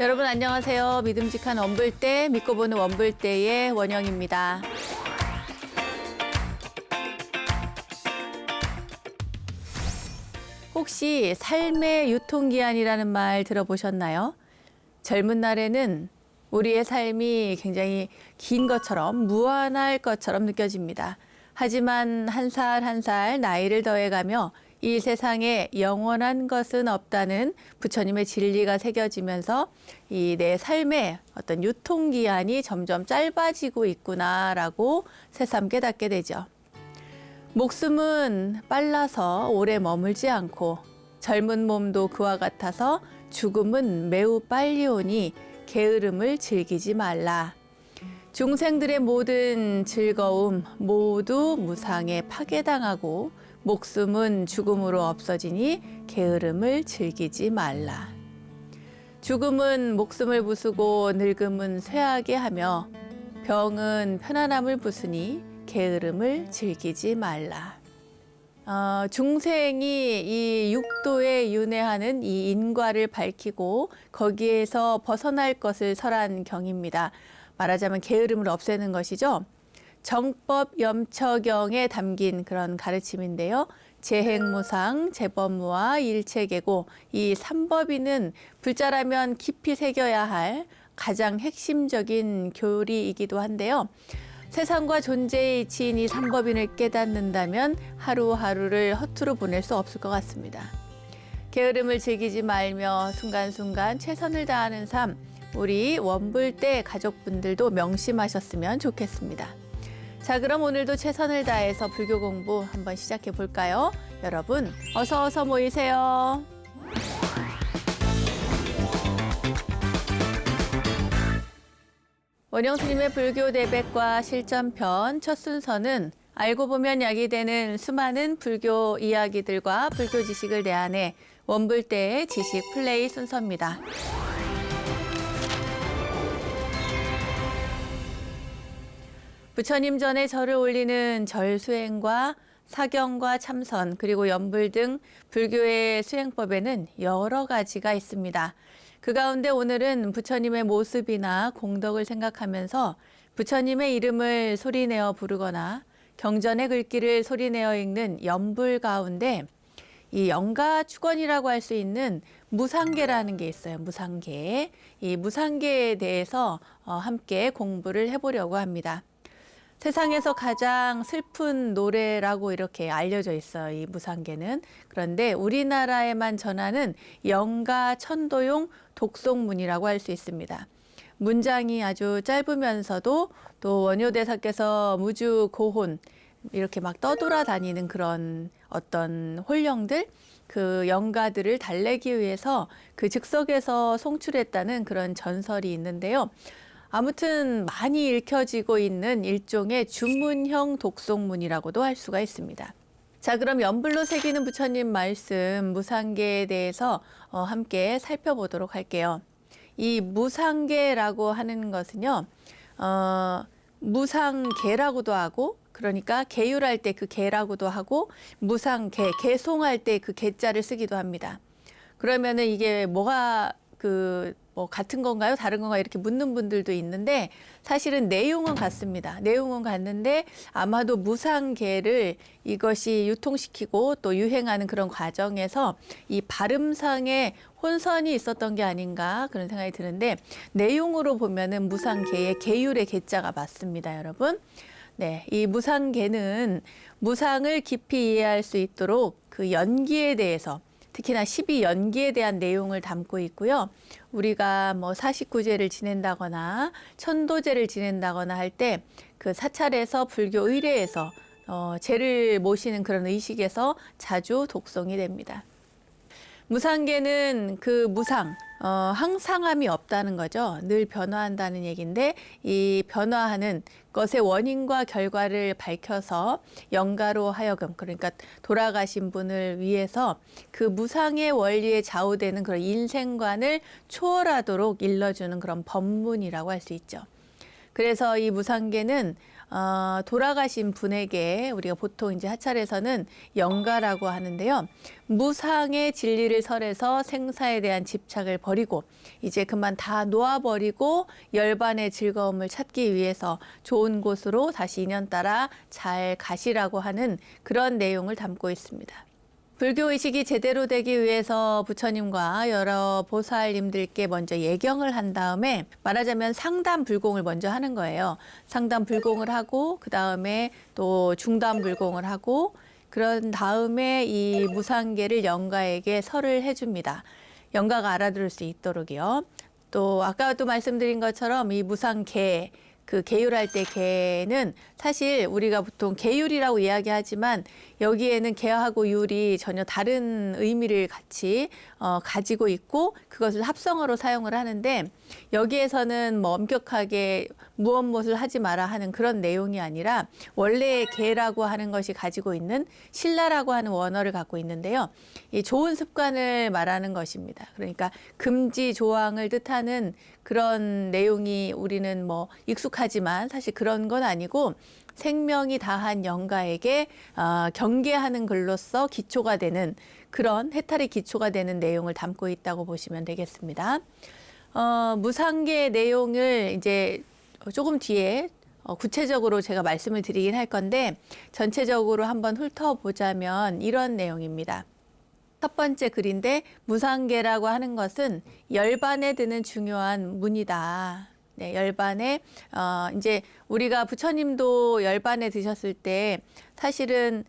여러분 안녕하세요. 믿음직한 원불대, 믿고 보는 원불대의 원영입니다. 혹시 삶의 유통기한이라는 말 들어보셨나요? 젊은 날에는 우리의 삶이 굉장히 긴 것처럼 무한할 것처럼 느껴집니다. 하지만 한 살 한 살 나이를 더해가며 이 세상에 영원한 것은 없다는 부처님의 진리가 새겨지면서 이 내 삶의 어떤 유통기한이 점점 짧아지고 있구나라고 새삼 깨닫게 되죠. 목숨은 빨라서 오래 머물지 않고 젊은 몸도 그와 같아서 죽음은 매우 빨리 오니 게으름을 즐기지 말라. 중생들의 모든 즐거움 모두 무상에 파괴당하고 목숨은 죽음으로 없어지니 게으름을 즐기지 말라. 죽음은 목숨을 부수고 늙음은 쇠하게 하며 병은 편안함을 부수니 게으름을 즐기지 말라. 중생이 이 육도에 윤회하는 이 인과를 밝히고 거기에서 벗어날 것을 설한 경입니다. 말하자면 게으름을 없애는 것이죠. 정법 염처경에 담긴 그런 가르침인데요. 재행무상, 재법무와 일체계고 이 삼법인은 불자라면 깊이 새겨야 할 가장 핵심적인 교리이기도 한데요. 세상과 존재의 이치인 이 삼법인을 깨닫는다면 하루하루를 허투루 보낼 수 없을 것 같습니다. 게으름을 즐기지 말며 순간순간 최선을 다하는 삶, 우리 원불대 가족분들도 명심하셨으면 좋겠습니다. 자, 그럼 오늘도 최선을 다해서 불교 공부 한번 시작해 볼까요? 여러분, 어서 모이세요. 원영 스님의 불교 대백과 실전편 첫 순서는 알고 보면 약이 되는 수많은 불교 이야기들과 불교 지식을 내한해 원불대의 지식 플레이 순서입니다. 부처님 전에 절을 올리는 절 수행과 사경과 참선 그리고 연불 등 불교의 수행법에는 여러 가지가 있습니다. 그 가운데 오늘은 부처님의 모습이나 공덕을 생각하면서 부처님의 이름을 소리내어 부르거나 경전의 글귀를 소리내어 읽는 연불 가운데 이 영가축원이라고 할 수 있는 무상계라는 게 있어요. 무상계. 이 무상계에 대해서 함께 공부를 해보려고 합니다. 세상에서 가장 슬픈 노래라고 이렇게 알려져 있어요. 이 무상계는. 그런데 우리나라에만 전하는 영가천도용 독송문이라고 할 수 있습니다. 문장이 아주 짧으면서도 또 원효대사께서 무주고혼 이렇게 막 떠돌아다니는 그런 어떤 혼령들, 그 영가들을 달래기 위해서 그 즉석에서 송출했다는 그런 전설이 있는데요. 아무튼 많이 읽혀지고 있는 일종의 주문형 독송문이라고도 할 수가 있습니다. 자, 그럼 연불로 새기는 부처님 말씀 무상계에 대해서 함께 살펴보도록 할게요. 이 무상계라고 하는 것은요, 무상계라고도 하고, 그러니까 계율할 때 그 계라고도 하고, 무상계, 계송할 때 그 계자를 쓰기도 합니다. 그러면은 이게 뭐가 뭐 같은 건가요? 다른 건가요? 이렇게 묻는 분들도 있는데 사실은 내용은 같습니다. 내용은 같는데 아마도 무상계를 이것이 유통시키고 또 유행하는 그런 과정에서 이 발음상의 혼선이 있었던 게 아닌가 그런 생각이 드는데 내용으로 보면은 무상계의 계율의 계자가 맞습니다, 여러분. 네, 이 무상계는 무상을 깊이 이해할 수 있도록 그 연기에 대해서 특히나 12연기에 대한 내용을 담고 있고요. 우리가 뭐 49제를 지낸다거나 천도제를 지낸다거나 할 때 그 사찰에서 불교 의례에서 제를 모시는 그런 의식에서 자주 독송이 됩니다. 무상계는 그 무상, 항상함이 없다는 거죠. 늘 변화한다는 얘기인데 이 변화하는 것의 원인과 결과를 밝혀서 영가로 하여금 그러니까 돌아가신 분을 위해서 그 무상의 원리에 좌우되는 그런 인생관을 초월하도록 일러주는 그런 법문이라고 할 수 있죠. 그래서 이 무상계는 돌아가신 분에게 우리가 보통 이제 하찰에서는 영가라고 하는데요. 무상의 진리를 설해서 생사에 대한 집착을 버리고 이제 그만 다 놓아버리고 열반의 즐거움을 찾기 위해서 좋은 곳으로 다시 인연 따라 잘 가시라고 하는 그런 내용을 담고 있습니다. 불교 의식이 제대로 되기 위해서 부처님과 여러 보살님들께 먼저 예경을 한 다음에 말하자면 상담 불공을 먼저 하는 거예요. 상담 불공을 하고 그 다음에 또 중담 불공을 하고 그런 다음에 이 무상계를 영가에게 설을 해줍니다. 영가가 알아들을 수 있도록이요. 또 아까도 말씀드린 것처럼 이 무상계 그 계율할 때 계는 사실 우리가 보통 계율이라고 이야기하지만 여기에는 계하고 율이 전혀 다른 의미를 같이 가지고 있고 그것을 합성어로 사용을 하는데 여기에서는 뭐 엄격하게 무엇을 하지 마라 하는 그런 내용이 아니라 원래 계라고 하는 것이 가지고 있는 신라라고 하는 원어를 갖고 있는데요. 이 좋은 습관을 말하는 것입니다. 그러니까 금지 조항을 뜻하는 그런 내용이 우리는 뭐 익숙하지만 사실 그런 건 아니고 생명이 다한 영가에게 경계하는 글로서 기초가 되는 그런 해탈의 기초가 되는 내용을 담고 있다고 보시면 되겠습니다. 무상계 내용을 이제 조금 뒤에 구체적으로 제가 말씀을 드리긴 할 건데 전체적으로 한번 훑어보자면 이런 내용입니다. 첫 번째 글인데 무상계라고 하는 것은 열반에 드는 중요한 문이다. 네, 열반에 이제 우리가 부처님도 열반에 드셨을 때 사실은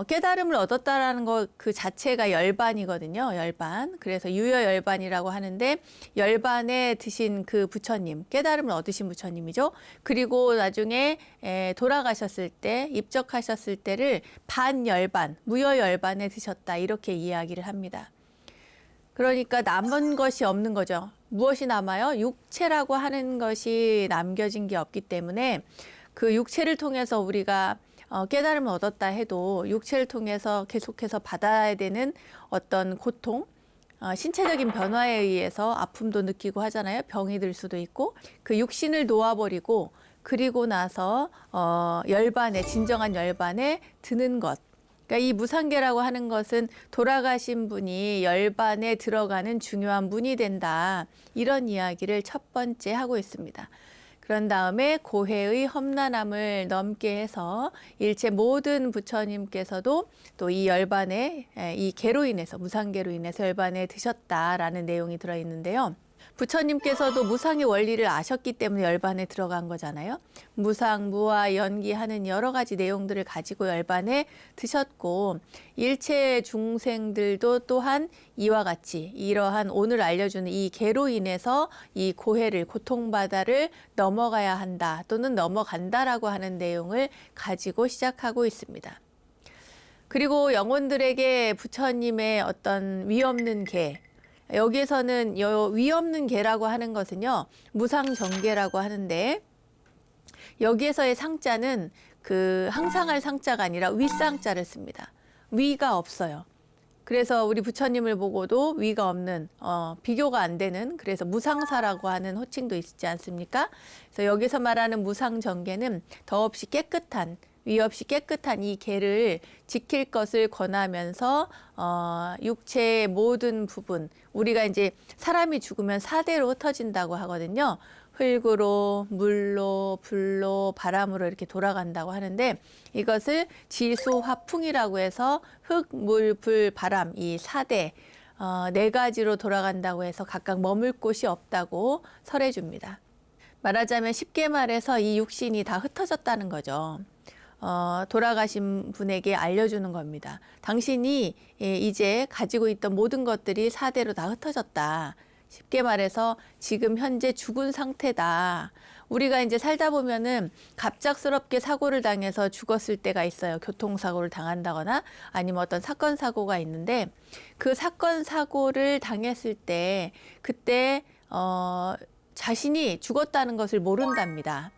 깨달음을 얻었다라는 것 그 자체가 열반이거든요. 열반. 그래서 유여열반이라고 하는데 열반에 드신 그 부처님, 깨달음을 얻으신 부처님이죠. 그리고 나중에 돌아가셨을 때, 입적하셨을 때를 반열반, 무여열반에 드셨다 이렇게 이야기를 합니다. 그러니까 남은 것이 없는 거죠. 무엇이 남아요? 육체라고 하는 것이 남겨진 게 없기 때문에 그 육체를 통해서 우리가 깨달음을 얻었다 해도 육체를 통해서 계속해서 받아야 되는 어떤 고통, 신체적인 변화에 의해서 아픔도 느끼고 하잖아요. 병이 들 수도 있고 그 육신을 놓아버리고 그리고 나서 열반에 진정한 열반에 드는 것. 그러니까 이 무상계라고 하는 것은 돌아가신 분이 열반에 들어가는 중요한 문이 된다. 이런 이야기를 첫 번째 하고 있습니다. 그런 다음에 고해의 험난함을 넘게 해서 일체 모든 부처님께서도 또 이 열반에 이 계로 인해서 무상계로 인해서 열반에 드셨다라는 내용이 들어있는데요. 부처님께서도 무상의 원리를 아셨기 때문에 열반에 들어간 거잖아요. 무상, 무아, 연기하는 여러 가지 내용들을 가지고 열반에 드셨고 일체 중생들도 또한 이와 같이 이러한 오늘 알려주는 이 계로 인해서 이 고해를 고통바다를 넘어가야 한다 또는 넘어간다라고 하는 내용을 가지고 시작하고 있습니다. 그리고 영혼들에게 부처님의 어떤 위없는 계 여기에서는 위없는 계라고 하는 것은요 무상정계라고 하는데 여기에서의 상자는 그 항상할 상자가 아니라 윗상자를 씁니다. 위가 없어요. 그래서 우리 부처님을 보고도 위가 없는 비교가 안 되는 그래서 무상사라고 하는 호칭도 있지 않습니까? 그래서 여기서 말하는 무상정계는 더없이 깨끗한 위 없이 깨끗한 이 계를 지킬 것을 권하면서 육체의 모든 부분 우리가 이제 사람이 죽으면 사대로 흩어진다고 하거든요. 흙으로 물로 불로 바람으로 이렇게 돌아간다고 하는데 이것을 지수화풍이라고 해서 흙, 물, 불, 바람 이 사대 네 가지로 돌아간다고 해서 각각 머물 곳이 없다고 설해줍니다. 말하자면 쉽게 말해서 이 육신이 다 흩어졌다는 거죠. 돌아가신 분에게 알려주는 겁니다. 당신이 이제 가지고 있던 모든 것들이 사대로 다 흩어졌다. 쉽게 말해서 지금 현재 죽은 상태다. 우리가 이제 살다 보면은 갑작스럽게 사고를 당해서 죽었을 때가 있어요. 교통사고를 당한다거나 아니면 어떤 사건, 사고가 있는데 그 사건, 사고를 당했을 때 그때 자신이 죽었다는 것을 모른답니다.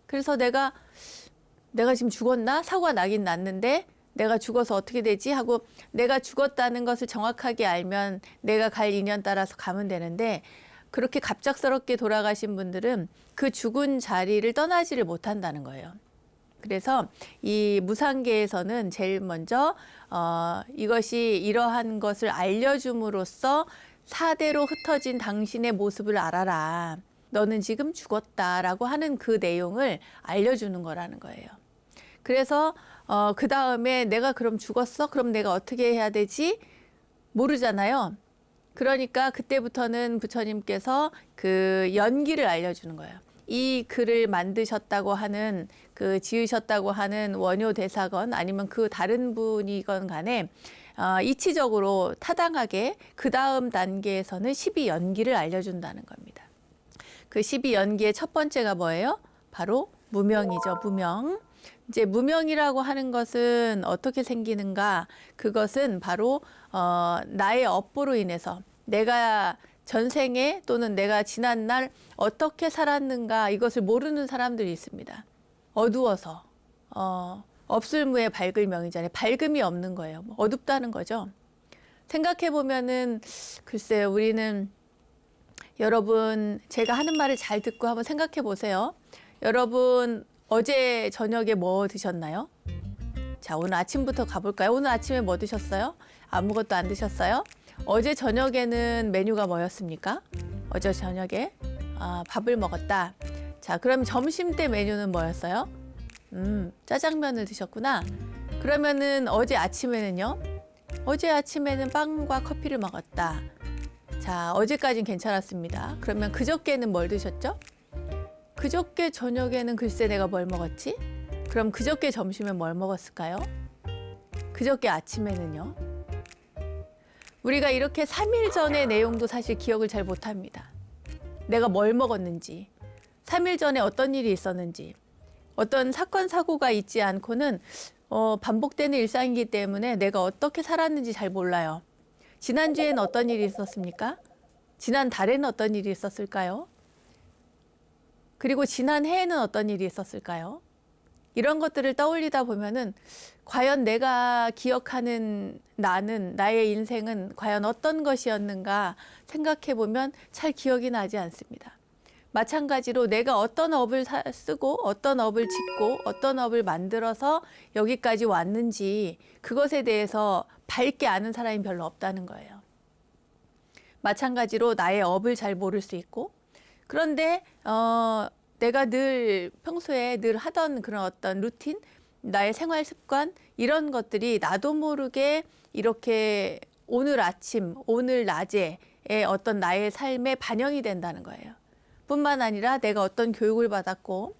그래서 내가 지금 죽었나? 사고가 나긴 났는데 내가 죽어서 어떻게 되지? 하고 내가 죽었다는 것을 정확하게 알면 내가 갈 인연 따라서 가면 되는데 그렇게 갑작스럽게 돌아가신 분들은 그 죽은 자리를 떠나지를 못한다는 거예요. 그래서 이 무상계에서는 제일 먼저 이것이 이러한 것을 알려줌으로써 사대로 흩어진 당신의 모습을 알아라. 너는 지금 죽었다라고 하는 그 내용을 알려주는 거라는 거예요. 그래서 그 다음에 내가 그럼 죽었어? 그럼 내가 어떻게 해야 되지? 모르잖아요. 그러니까 그때부터는 부처님께서 그 연기를 알려주는 거예요. 이 글을 만드셨다고 하는 지으셨다고 하는 원효 대사건 아니면 그 다른 분이건 간에 이치적으로 타당하게 그 다음 단계에서는 12연기를 알려준다는 겁니다. 그 12연기의 첫 번째가 뭐예요? 바로 무명이죠. 무명. 이제 무명이라고 하는 것은 어떻게 생기는가? 그것은 바로 나의 업보로 인해서 내가 전생에 또는 내가 지난날 어떻게 살았는가 이것을 모르는 사람들이 있습니다. 어두워서 없을무에 밝을 명이잖아요. 밝음이 없는 거예요. 어둡다는 거죠. 생각해 보면은 글쎄요, 우리는 여러분 제가 하는 말을 잘 듣고 한번 생각해 보세요. 여러분 어제 저녁에 뭐 드셨나요? 자, 오늘 아침부터 가볼까요? 오늘 아침에 뭐 드셨어요? 아무것도 안 드셨어요? 어제 저녁에는 메뉴가 뭐였습니까? 어제 저녁에 밥을 먹었다. 자, 그럼 점심 때 메뉴는 뭐였어요? 짜장면을 드셨구나. 그러면은 어제 아침에는요? 어제 아침에는 빵과 커피를 먹었다. 자, 어제까지는 괜찮았습니다. 그러면 그저께는 뭘 드셨죠? 그저께 저녁에는 글쎄 내가 뭘 먹었지? 그럼 그저께 점심에 뭘 먹었을까요? 그저께 아침에는요? 우리가 이렇게 3일 전의 내용도 사실 기억을 잘 못합니다. 내가 뭘 먹었는지, 3일 전에 어떤 일이 있었는지, 어떤 사건, 사고가 있지 않고는 반복되는 일상이기 때문에 내가 어떻게 살았는지 잘 몰라요. 지난주에는 어떤 일이 있었습니까? 지난달에는 어떤 일이 있었을까요? 그리고 지난해에는 어떤 일이 있었을까요? 이런 것들을 떠올리다 보면은 과연 내가 기억하는 나의 인생은 과연 어떤 것이었는가 생각해 보면 잘 기억이 나지 않습니다. 마찬가지로 내가 어떤 업을 쓰고 어떤 업을 짓고 어떤 업을 만들어서 여기까지 왔는지 그것에 대해서 밝게 아는 사람이 별로 없다는 거예요. 마찬가지로 나의 업을 잘 모를 수 있고 그런데 내가 늘 평소에 늘 하던 그런 어떤 루틴, 나의 생활 습관 이런 것들이 나도 모르게 이렇게 오늘 아침, 오늘 낮에 어떤 나의 삶에 반영이 된다는 거예요. 뿐만 아니라 내가 어떤 교육을 받았고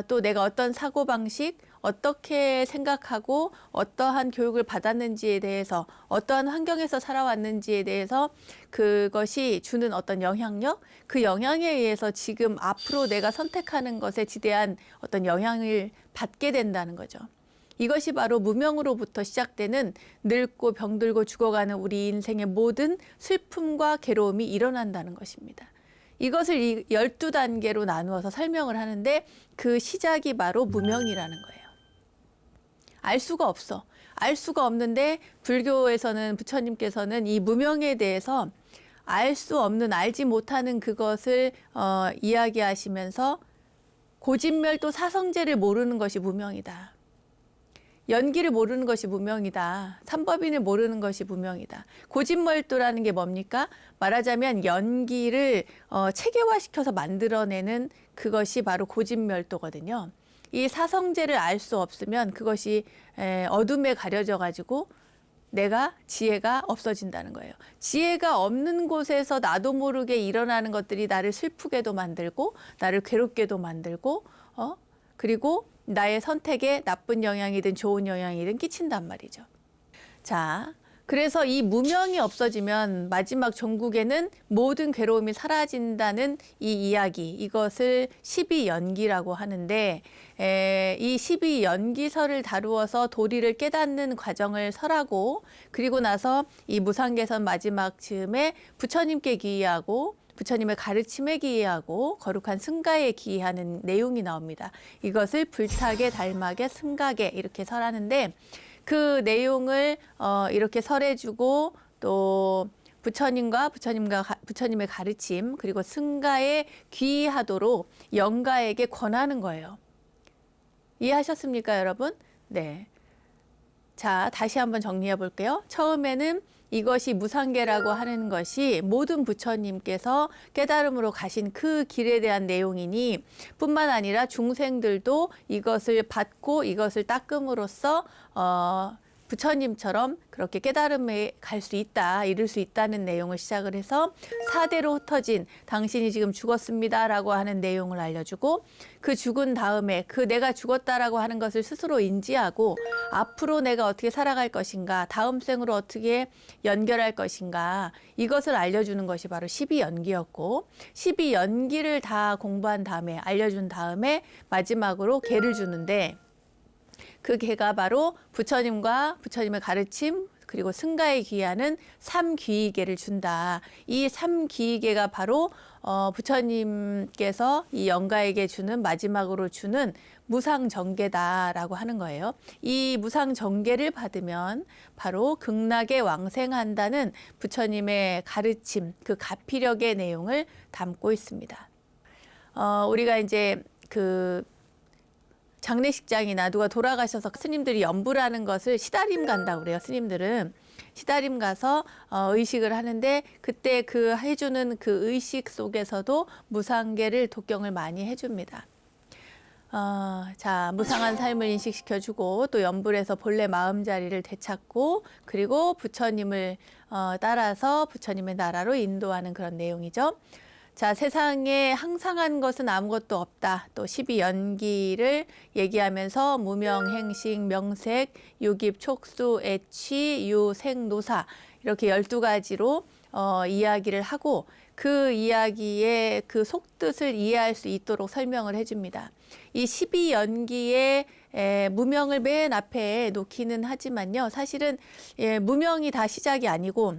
또 내가 어떤 사고방식, 어떻게 생각하고 어떠한 교육을 받았는지에 대해서 어떠한 환경에서 살아왔는지에 대해서 그것이 주는 어떤 영향력, 그 영향에 의해서 지금 앞으로 내가 선택하는 것에 지대한 어떤 영향을 받게 된다는 거죠. 이것이 바로 무명으로부터 시작되는 늙고 병들고 죽어가는 우리 인생의 모든 슬픔과 괴로움이 일어난다는 것입니다. 이것을 12단계로 나누어서 설명을 하는데 그 시작이 바로 무명이라는 거예요. 알 수가 없어. 알 수가 없는데 불교에서는 부처님께서는 이 무명에 대해서 알 수 없는, 알지 못하는 그것을 이야기하시면서 고진멸도 사성제를 모르는 것이 무명이다. 연기를 모르는 것이 무명이다. 삼법인을 모르는 것이 무명이다. 고진멸도라는 게 뭡니까? 말하자면 연기를 체계화시켜서 만들어내는 그것이 바로 고진멸도거든요. 이 사성제를 알 수 없으면 그것이 어둠에 가려져 가지고 내가 지혜가 없어진다는 거예요. 지혜가 없는 곳에서 나도 모르게 일어나는 것들이 나를 슬프게도 만들고 나를 괴롭게도 만들고 그리고 나의 선택에 나쁜 영향이든 좋은 영향이든 끼친단 말이죠. 자, 그래서 이 무명이 없어지면 마지막 종국에는 모든 괴로움이 사라진다는 이 이야기, 이것을 12연기라고 하는데 이 12연기설을 다루어서 도리를 깨닫는 과정을 설하고 그리고 나서 이 무상계선 마지막 즈음에 부처님께 기이하고 부처님의 가르침에 기이하고 거룩한 승가에 기이하는 내용이 나옵니다. 이것을 불탁에 달막에 승각에 이렇게 설하는데 그 내용을 이렇게 설해주고 또 부처님의 가르침 그리고 승가에 귀의하도록 영가에게 권하는 거예요. 이해하셨습니까, 여러분? 네. 자, 다시 한번 정리해 볼게요. 처음에는 이것이 무상계라고 하는 것이 모든 부처님께서 깨달음으로 가신 그 길에 대한 내용이니 뿐만 아니라 중생들도 이것을 받고 이것을 닦음으로써 부처님처럼 그렇게 깨달음에 갈 수 있다, 이룰 수 있다는 내용을 시작을 해서 4대로 흩어진 당신이 지금 죽었습니다라고 하는 내용을 알려주고 그 죽은 다음에 그 내가 죽었다라고 하는 것을 스스로 인지하고 앞으로 내가 어떻게 살아갈 것인가, 다음 생으로 어떻게 연결할 것인가 이것을 알려주는 것이 바로 12연기였고 12연기를 다 공부한 다음에 알려준 다음에 마지막으로 계를 주는데 그 계가 바로 부처님과 부처님의 가르침 그리고 승가에 귀하는 삼귀의계를 준다. 이 삼귀의계가 바로 부처님께서 이 영가에게 주는 마지막으로 주는 무상정계다라고 하는 거예요. 이 무상정계를 받으면 바로 극락에 왕생한다는 부처님의 가르침, 그 가피력의 내용을 담고 있습니다. 우리가 이제 그 장례식장이나 누가 돌아가셔서 스님들이 연부라는 것을 시다림 간다고 그래요. 스님들은 시다림 가서 의식을 하는데 그때 그 해주는 그 의식 속에서도 무상계를 독경을 많이 해줍니다. 자, 무상한 삶을 인식시켜주고 또 연불에서 본래 마음자리를 되찾고 그리고 부처님을 따라서 부처님의 나라로 인도하는 그런 내용이죠. 자, 세상에 항상한 것은 아무것도 없다. 또 12연기를 얘기하면서 무명, 행식, 명색, 유깁, 촉수, 애취, 유, 생, 노사 이렇게 12가지로 이야기를 하고 그 이야기의 그 속뜻을 이해할 수 있도록 설명을 해줍니다. 이 12연기의 무명을 맨 앞에 놓기는 하지만요. 사실은 무명이 다 시작이 아니고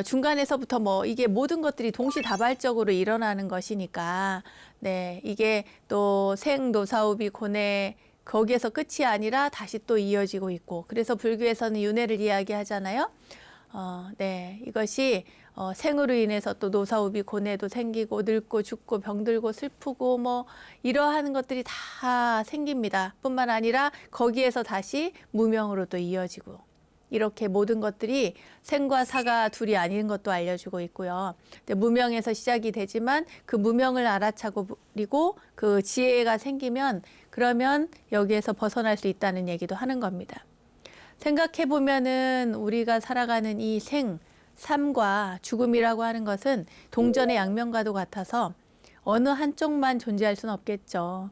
중간에서부터 뭐 이게 모든 것들이 동시다발적으로 일어나는 것이니까 네, 이게 또 생, 노사우비, 고뇌 거기에서 끝이 아니라 다시 또 이어지고 있고 그래서 불교에서는 윤회를 이야기하잖아요. 네, 이것이 생으로 인해서 또 노사우비, 고뇌도 생기고 늙고 죽고 병들고 슬프고 뭐 이러한 것들이 다 생깁니다. 뿐만 아니라 거기에서 다시 무명으로 또 이어지고 이렇게 모든 것들이 생과 사가 둘이 아닌 것도 알려주고 있고요. 무명에서 시작이 되지만 그 무명을 알아차리고 그 지혜가 생기면 그러면 여기에서 벗어날 수 있다는 얘기도 하는 겁니다. 생각해 보면은 우리가 살아가는 이 생, 삶과 죽음이라고 하는 것은 동전의 양면과도 같아서 어느 한쪽만 존재할 수는 없겠죠.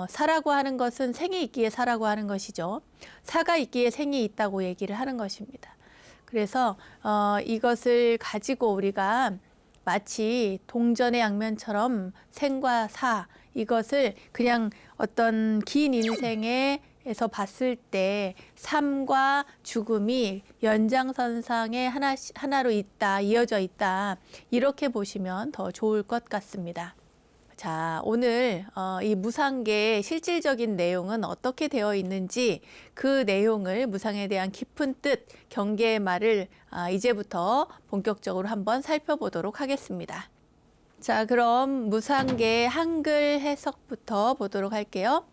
사라고 하는 것은 생이 있기에 사라고 하는 것이죠. 사가 있기에 생이 있다고 얘기를 하는 것입니다. 그래서 이것을 가지고 우리가 마치 동전의 양면처럼 생과 사 이것을 그냥 어떤 긴 인생에서 봤을 때 삶과 죽음이 연장선상에 하나로 있다, 이어져 있다 이렇게 보시면 더 좋을 것 같습니다. 자, 오늘 이 무상계의 실질적인 내용은 어떻게 되어 있는지 그 내용을 무상에 대한 깊은 뜻, 경계의 말을 이제부터 본격적으로 한번 살펴보도록 하겠습니다. 자, 그럼 무상계의 한글 해석부터 보도록 할게요.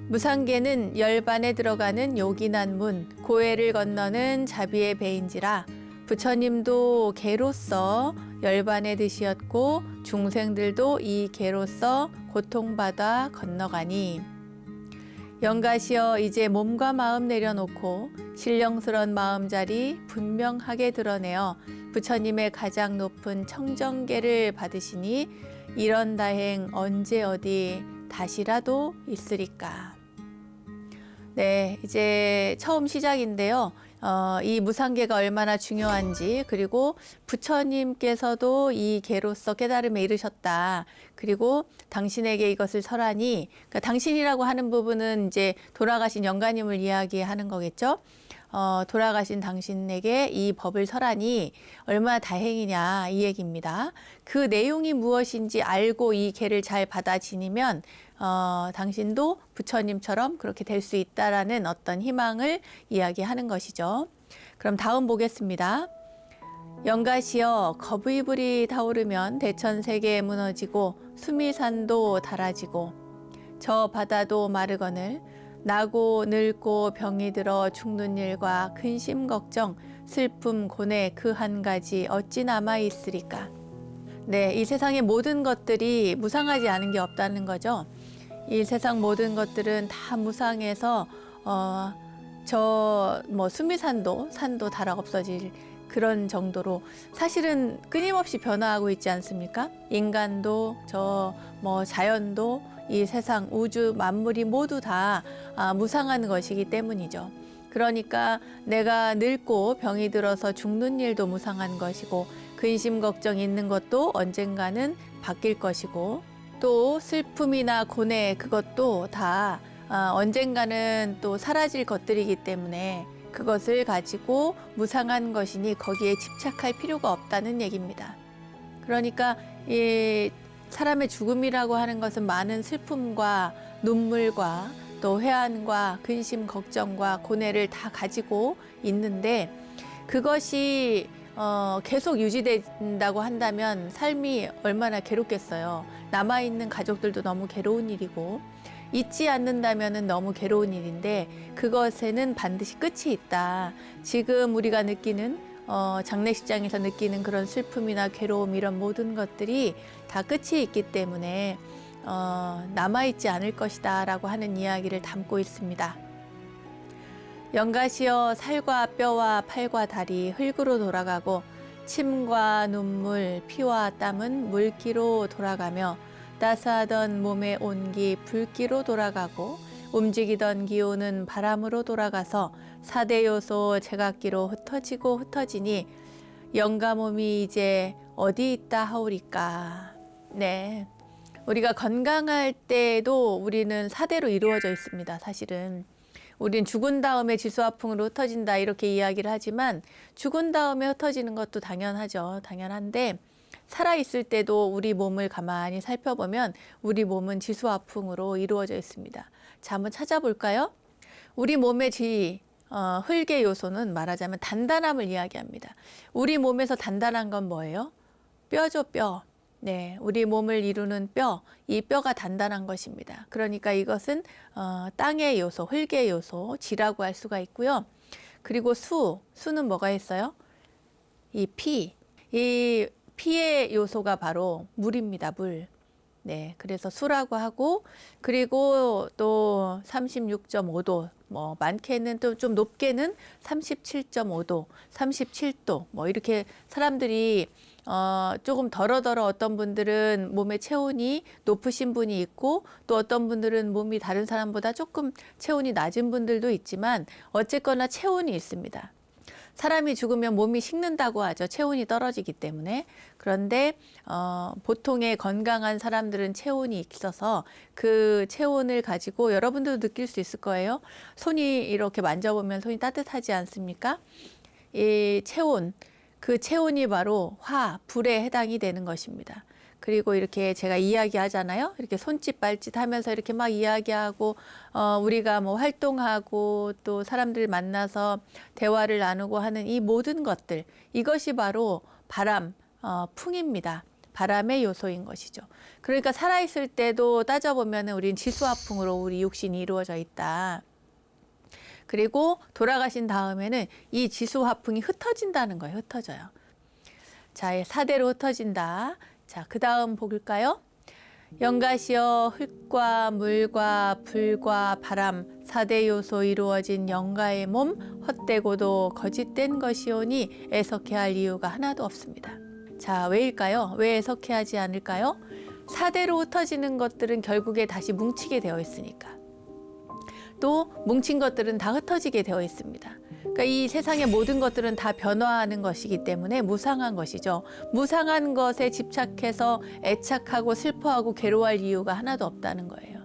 무상계는 열반에 들어가는 요긴한 문, 고해를 건너는 자비의 배인지라 부처님도 개로서 열반에 드시었고 중생들도 이 개로서 고통받아 건너가니 영가시여 이제 몸과 마음 내려놓고 신령스런 마음자리 분명하게 드러내어 부처님의 가장 높은 청정계를 받으시니 이런 다행 언제 어디 다시라도 있으리까. 네, 이제 처음 시작인데요. 이 무상계가 얼마나 중요한지 그리고 부처님께서도 이 계로서 깨달음에 이르셨다. 그리고 당신에게 이것을 설하니 그러니까 당신이라고 하는 부분은 이제 돌아가신 영가님을 이야기하는 거겠죠. 돌아가신 당신에게 이 법을 설하니 얼마나 다행이냐 이 얘기입니다. 그 내용이 무엇인지 알고 이 계를 잘 받아 지니면 당신도 부처님처럼 그렇게 될 수 있다라는 어떤 희망을 이야기하는 것이죠. 그럼 다음 보겠습니다. 영가시여 겁의 불이 타오르면 대천세계 무너지고 수미산도 닳아지고 저 바다도 마르거늘 나고 늙고 병이 들어 죽는 일과 근심 걱정 슬픔 고뇌 그 한 가지 어찌 남아 있으리까. 네, 이 세상의 모든 것들이 무상하지 않은 게 없다는 거죠. 이 세상 모든 것들은 다 무상해서 수미산도 산도 다락 없어질 그런 정도로 사실은 끊임없이 변화하고 있지 않습니까? 인간도 자연도 이 세상 우주 만물이 모두 다 무상한 것이기 때문이죠. 그러니까 내가 늙고 병이 들어서 죽는 일도 무상한 것이고 근심 걱정 있는 것도 언젠가는 바뀔 것이고 또 슬픔이나 고뇌 그것도 다 언젠가는 또 사라질 것들이기 때문에 그것을 가지고 무상한 것이니 거기에 집착할 필요가 없다는 얘기입니다. 그러니까 이 사람의 죽음이라고 하는 것은 많은 슬픔과 눈물과 또 회한과 근심 걱정과 고뇌를 다 가지고 있는데 그것이 계속 유지된다고 한다면 삶이 얼마나 괴롭겠어요. 남아있는 가족들도 너무 괴로운 일이고 잊지 않는다면 너무 괴로운 일인데 그것에는 반드시 끝이 있다. 지금 우리가 느끼는 장례식장에서 느끼는 그런 슬픔이나 괴로움 이런 모든 것들이 다 끝이 있기 때문에 남아있지 않을 것이다 라고 하는 이야기를 담고 있습니다. 영가시여 살과 뼈와 팔과 다리 흙으로 돌아가고 침과 눈물 피와 땀은 물기로 돌아가며 따스하던 몸의 온기 불기로 돌아가고 움직이던 기운은 바람으로 돌아가서 4대 요소 제각기로 흩어지고 흩어지니 영가 몸이 이제 어디 있다 하오리까. 네, 우리가 건강할 때도 우리는 4대로 이루어져 있습니다. 사실은 우린 죽은 다음에 지수화풍으로 흩어진다 이렇게 이야기를 하지만 죽은 다음에 흩어지는 것도 당연하죠. 당연한데 살아있을 때도 우리 몸을 가만히 살펴보면 우리 몸은 지수화풍으로 이루어져 있습니다. 자, 한번 찾아볼까요? 우리 몸의 흙의 요소는 말하자면 단단함을 이야기합니다. 우리 몸에서 단단한 건 뭐예요? 뼈죠, 뼈. 네, 우리 몸을 이루는 뼈, 이 뼈가 단단한 것입니다. 그러니까 이것은 땅의 요소, 흙의 요소, 지라고 할 수가 있고요. 그리고 수는 뭐가 있어요? 이 피의 요소가 바로 물입니다, 물. 네, 그래서 수라고 하고 그리고 또 36.5도, 많게는 또 좀 높게는 37.5도, 37도, 이렇게 사람들이 조금 덜어덜어 어떤 분들은 몸의 체온이 높으신 분이 있고 또 어떤 분들은 몸이 다른 사람보다 조금 체온이 낮은 분들도 있지만 어쨌거나 체온이 있습니다. 사람이 죽으면 몸이 식는다고 하죠. 체온이 떨어지기 때문에. 그런데 보통의 건강한 사람들은 체온이 있어서 그 체온을 가지고 여러분들도 느낄 수 있을 거예요. 손이 이렇게 만져보면 손이 따뜻하지 않습니까? 이 체온, 그 체온이 바로 불에 해당이 되는 것입니다. 그리고 이렇게 제가 이야기하잖아요. 이렇게 손짓 발짓 하면서 이렇게 막 이야기하고 우리가 활동하고 또 사람들 만나서 대화를 나누고 하는 이 모든 것들 이것이 바로 바람, 풍입니다. 바람의 요소인 것이죠. 그러니까 살아있을 때도 따져보면 우린 지수화풍으로 우리 육신이 이루어져 있다. 그리고 돌아가신 다음에는 이 지수화풍이 흩어진다는 거예요. 흩어져요. 자, 4대로 흩어진다. 자, 그 다음 볼까요? 영가시여 흙과 물과 불과 바람 4대 요소 이루어진 영가의 몸 헛되고도 거짓된 것이오니 애석해할 이유가 하나도 없습니다. 자, 왜일까요? 왜 애석해하지 않을까요? 4대로 흩어지는 것들은 결국에 다시 뭉치게 되어 있으니까. 또 뭉친 것들은 다 흩어지게 되어 있습니다. 그러니까 이 세상의 모든 것들은 다 변화하는 것이기 때문에 무상한 것이죠. 무상한 것에 집착해서 애착하고 슬퍼하고 괴로워할 이유가 하나도 없다는 거예요.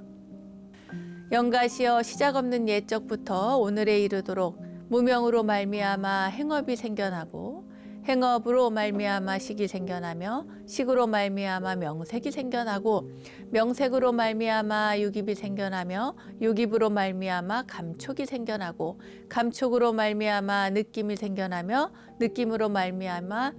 영가시여 시작 없는 옛적부터 오늘에 이르도록 무명으로 말미암아 행업이 생겨나고 행업으로 말미암아 식이 생겨나며 식으로 말미암아 명색이 생겨나고 명색으로 말미암아 유깁이 생겨나며 유깁으로 말미암아 감촉이 생겨나고 감촉으로 말미암아 느낌이 생겨나며 느낌으로 말미암아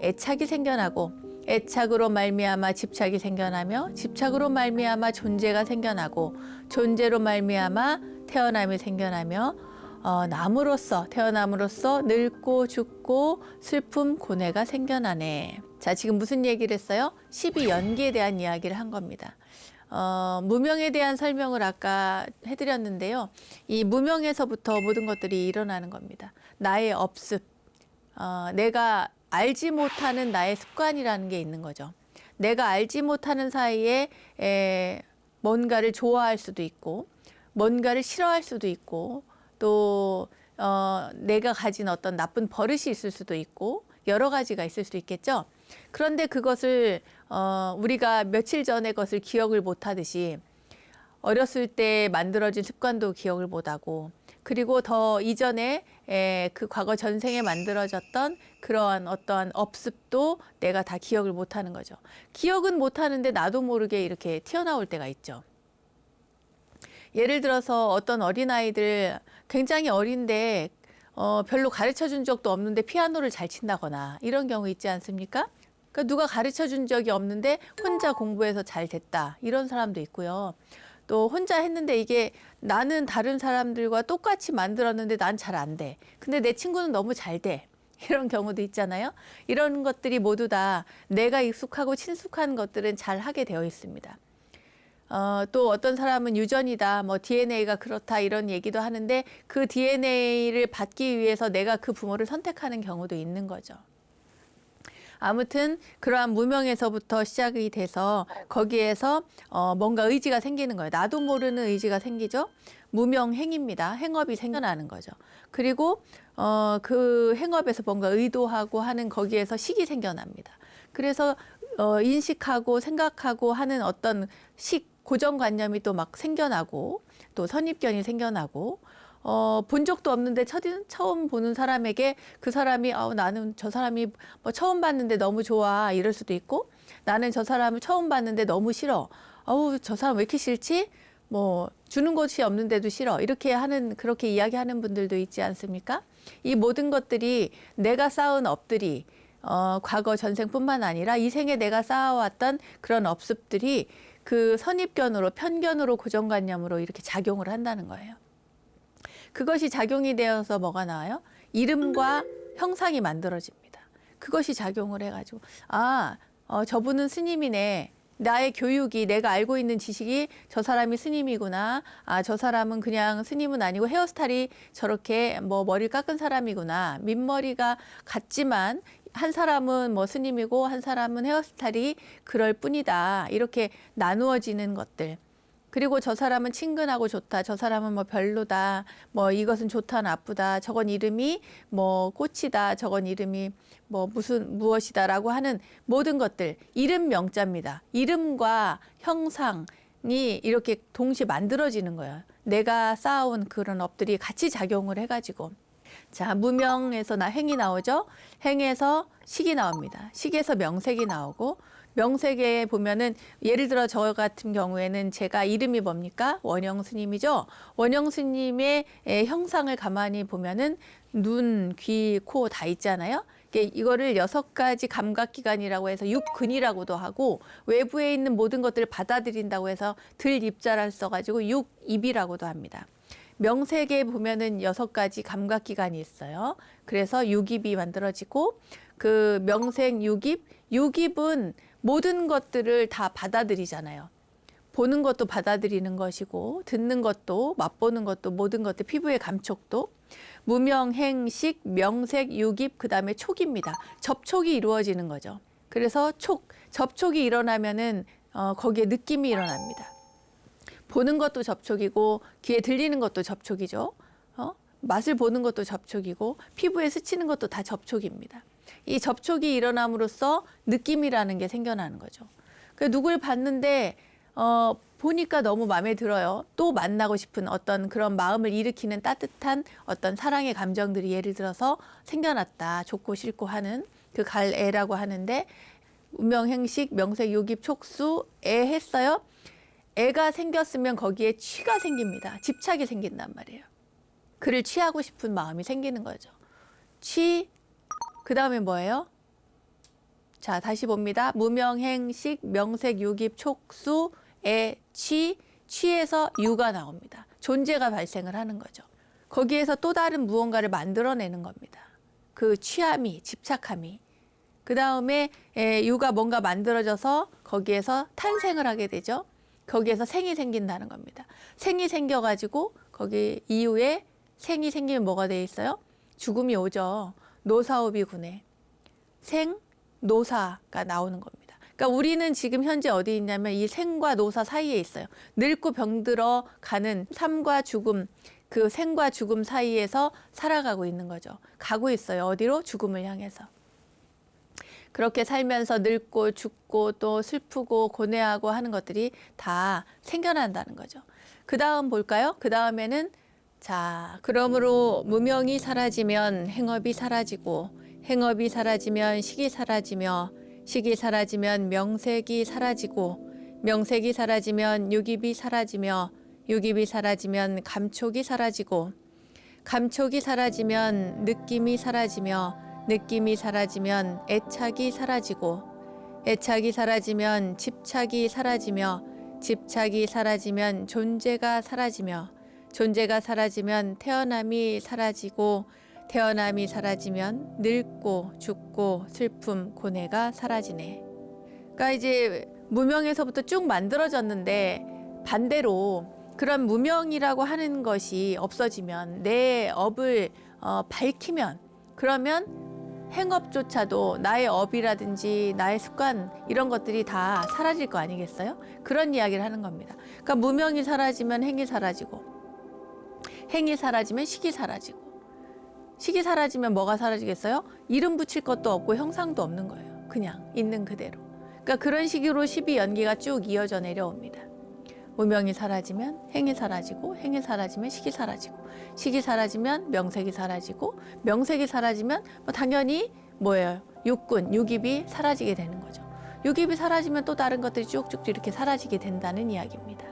애착이 생겨나고 애착으로 말미암아 집착이 생겨나며 집착으로 말미암아 존재가 생겨나고 존재로 말미암아 태어남이 생겨나며 남으로써 태어남으로써 늙고 죽고 슬픔 고뇌가 생겨나네. 자, 지금 무슨 얘기를 했어요? 12연기에 대한 이야기를 한 겁니다. 무명에 대한 설명을 아까 해드렸는데요. 이 무명에서부터 모든 것들이 일어나는 겁니다. 나의 업습, 내가 알지 못하는 나의 습관이라는 게 있는 거죠. 내가 알지 못하는 사이에 뭔가를 좋아할 수도 있고 뭔가를 싫어할 수도 있고 또 내가 가진 어떤 나쁜 버릇이 있을 수도 있고 여러 가지가 있을 수 있겠죠. 그런데 그것을 우리가 며칠 전에 것을 기억을 못하듯이 어렸을 때 만들어진 습관도 기억을 못하고 그리고 더 이전에 그 과거 전생에 만들어졌던 그러한 어떠한 업습도 내가 다 기억을 못하는 거죠. 기억은 못하는데 나도 모르게 이렇게 튀어나올 때가 있죠. 예를 들어서 어떤 어린아이들 굉장히 어린데 별로 가르쳐 준 적도 없는데 피아노를 잘 친다거나 이런 경우 있지 않습니까? 그러니까 누가 가르쳐 준 적이 없는데 혼자 공부해서 잘 됐다 이런 사람도 있고요. 또 혼자 했는데 이게 나는 다른 사람들과 똑같이 만들었는데 난 잘 안 돼. 근데 내 친구는 너무 잘 돼. 이런 경우도 있잖아요. 이런 것들이 모두 다 내가 익숙하고 친숙한 것들은 잘 하게 되어 있습니다. 또 어떤 사람은 유전이다, 뭐 DNA가 그렇다 이런 얘기도 하는데 그 DNA를 받기 위해서 내가 그 부모를 선택하는 경우도 있는 거죠. 아무튼 그러한 무명에서부터 시작이 돼서 거기에서 뭔가 의지가 생기는 거예요. 나도 모르는 의지가 생기죠. 무명행입니다. 행업이 생겨나는 거죠. 그리고 그 행업에서 뭔가 의도하고 하는 거기에서 식이 생겨납니다. 그래서 인식하고 생각하고 하는 어떤 고정관념이 또 막 생겨나고 또 선입견이 생겨나고 본 적도 없는데 처음 보는 사람에게 그 사람이 나는 저 사람이 뭐 처음 봤는데 너무 좋아 이럴 수도 있고 나는 저 사람을 처음 봤는데 너무 싫어. 저 사람 왜 이렇게 싫지? 뭐 주는 것이 없는데도 싫어. 그렇게 이야기하는 분들도 있지 않습니까? 이 모든 것들이 내가 쌓은 업들이 과거 전생뿐만 아니라 이 생에 내가 쌓아왔던 그런 업습들이 그 선입견으로 편견으로 고정관념으로 이렇게 작용을 한다는 거예요. 그것이 작용이 되어서 뭐가 나와요? 이름과 형상이 만들어집니다. 그것이 작용을 해가지고 저분은 스님이네. 나의 교육이 내가 알고 있는 지식이 저 사람이 스님이구나. 저 사람은 그냥 스님은 아니고 헤어스타일이 저렇게 뭐 머리를 깎은 사람이구나. 민머리가 같지만 한 사람은 뭐 스님이고 한 사람은 헤어스타일이 그럴 뿐이다. 이렇게 나누어지는 것들. 그리고 저 사람은 친근하고 좋다. 저 사람은 뭐 별로다. 뭐 이것은 좋다, 나쁘다. 저건 이름이 뭐 꽃이다. 저건 이름이 뭐 무엇이다라고 하는 모든 것들. 이름 명자입니다. 이름과 형상이 이렇게 동시에 만들어지는 거예요. 내가 쌓아온 그런 업들이 같이 작용을 해가지고. 자, 무명에서 행이 나오죠. 행에서 식이 나옵니다. 식에서 명색이 나오고 명색에 보면은 예를 들어 저 같은 경우에는 제가 이름이 뭡니까? 원영 스님이죠. 원영 스님의 형상을 가만히 보면은 눈, 귀, 코 다 있잖아요. 이거를 6가지 감각기관이라고 해서 육근이라고도 하고 외부에 있는 모든 것들을 받아들인다고 해서 들입자를 써가지고 육입이라고도 합니다. 명색에 보면은 6가지 감각기관이 있어요. 그래서 육입이 만들어지고 그 명색 육입은 모든 것들을 다 받아들이잖아요. 보는 것도 받아들이는 것이고 듣는 것도 맛보는 것도 모든 것들 피부의 감촉도 무명행식 명색 육입 그다음에 촉입니다. 접촉이 이루어지는 거죠. 그래서 접촉이 일어나면은 거기에 느낌이 일어납니다. 보는 것도 접촉이고 귀에 들리는 것도 접촉이죠. 맛을 보는 것도 접촉이고 피부에 스치는 것도 다 접촉입니다. 이 접촉이 일어남으로써 느낌이라는 게 생겨나는 거죠. 누굴 봤는데 보니까 너무 마음에 들어요. 또 만나고 싶은 어떤 그런 마음을 일으키는 따뜻한 어떤 사랑의 감정들이 예를 들어서 생겨났다. 좋고 싫고 하는 그 갈애라고 하는데 운명행식, 명색, 요깁, 촉수, 애 했어요. 애가 생겼으면 거기에 취가 생깁니다. 집착이 생긴단 말이에요. 그를 취하고 싶은 마음이 생기는 거죠. 취, 그 다음에 뭐예요? 자, 다시 봅니다. 무명행식, 명색, 유깁, 촉수, 애, 취, 취에서 유가 나옵니다. 존재가 발생을 하는 거죠. 거기에서 또 다른 무언가를 만들어내는 겁니다. 그 취함이, 집착함이. 그 다음에 유가 뭔가 만들어져서 거기에서 탄생을 하게 되죠. 거기에서 생이 생긴다는 겁니다. 생이 생겨가지고 거기 이후에 생이 생기면 뭐가 돼 있어요? 죽음이 오죠. 노사오비군에 생, 노사가 나오는 겁니다. 그러니까 우리는 지금 현재 어디 있냐면 이 생과 노사 사이에 있어요. 늙고 병들어 가는 삶과 죽음, 그 생과 죽음 사이에서 살아가고 있는 거죠. 가고 있어요. 어디로? 죽음을 향해서. 그렇게 살면서 늙고 죽고 또 슬프고 고뇌하고 하는 것들이 다 생겨난다는 거죠. 그 다음 볼까요? 그 다음에는 자, 그러므로 무명이 사라지면 행업이 사라지고 행업이 사라지면 식이 사라지며 식이 사라지면 명색이 사라지고 명색이 사라지면 유깁이 사라지며 유깁이 사라지면 감촉이 사라지고 감촉이 사라지면 느낌이 사라지며 느낌이 사라지면 애착이 사라지고 애착이 사라지면 집착이 사라지며 집착이 사라지면 존재가 사라지며 존재가 사라지면 태어남이 사라지고 태어남이 사라지면 늙고 죽고 슬픔 고뇌가 사라지네. 그러니까 이제 무명에서부터 쭉 만들어졌는데 반대로 그런 무명이라고 하는 것이 없어지면 내 업을 밝히면 그러면 행업조차도 나의 업이라든지 나의 습관 이런 것들이 다 사라질 거 아니겠어요? 그런 이야기를 하는 겁니다. 그러니까 무명이 사라지면 행이 사라지고 행이 사라지면 식이 사라지고 식이 사라지면 뭐가 사라지겠어요? 이름 붙일 것도 없고 형상도 없는 거예요. 그냥 있는 그대로. 그러니까 그런 식으로 12연기가 쭉 이어져 내려옵니다. 무명이 사라지면 행이 사라지고 행이 사라지면 식이 사라지고 식이 사라지면 명색이 사라지고 명색이 사라지면 당연히 뭐예요? 육군, 유깁이 사라지게 되는 거죠. 유깁이 사라지면 또 다른 것들이 쭉쭉 이렇게 사라지게 된다는 이야기입니다.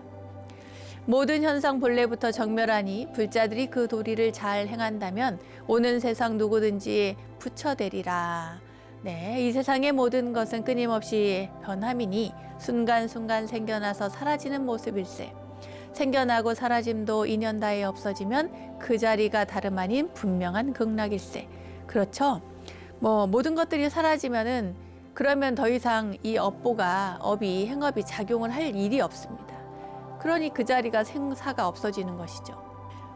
모든 현상 본래부터 정멸하니 불자들이 그 도리를 잘 행한다면 오는 세상 누구든지 부처되리라. 네, 이 세상의 모든 것은 끊임없이 변함이니 순간순간 생겨나서 사라지는 모습일세. 생겨나고 사라짐도 인연다에 없어지면 그 자리가 다름 아닌 분명한 극락일세. 그렇죠? 모든 것들이 사라지면은 그러면 더 이상 이 업이 행업이 작용을 할 일이 없습니다. 그러니 그 자리가 생사가 없어지는 것이죠.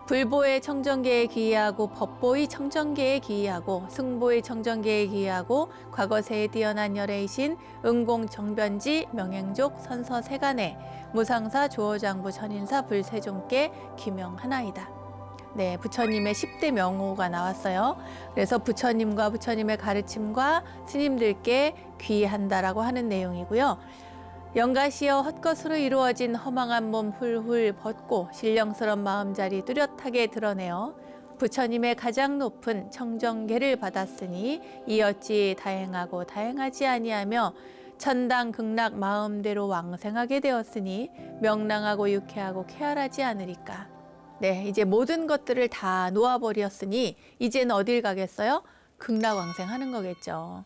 불보의 청정계에 기이하고 법보의 청정계에 기이하고 승보의 청정계에 기이하고 과거세에 뛰어난 열애이신 응공정변지 명행족 선서세간에 무상사 조어장부 전인사 불세종께 기명하나이다. 네, 부처님의 10대 명호가 나왔어요. 그래서 부처님과 부처님의 가르침과 스님들께 귀한다라고 하는 내용이고요. 영가시어 헛것으로 이루어진 허망한 몸 훌훌 벗고 신령스런 마음자리 뚜렷하게 드러내어 부처님의 가장 높은 청정계를 받았으니 이 어찌 다행하고 다행하지 아니하며 천당 극락 마음대로 왕생하게 되었으니 명랑하고 유쾌하고 쾌활하지 않으리까. 네, 이제 모든 것들을 다 놓아버렸으니 이제는 어딜 가겠어요? 극락 왕생하는 거겠죠.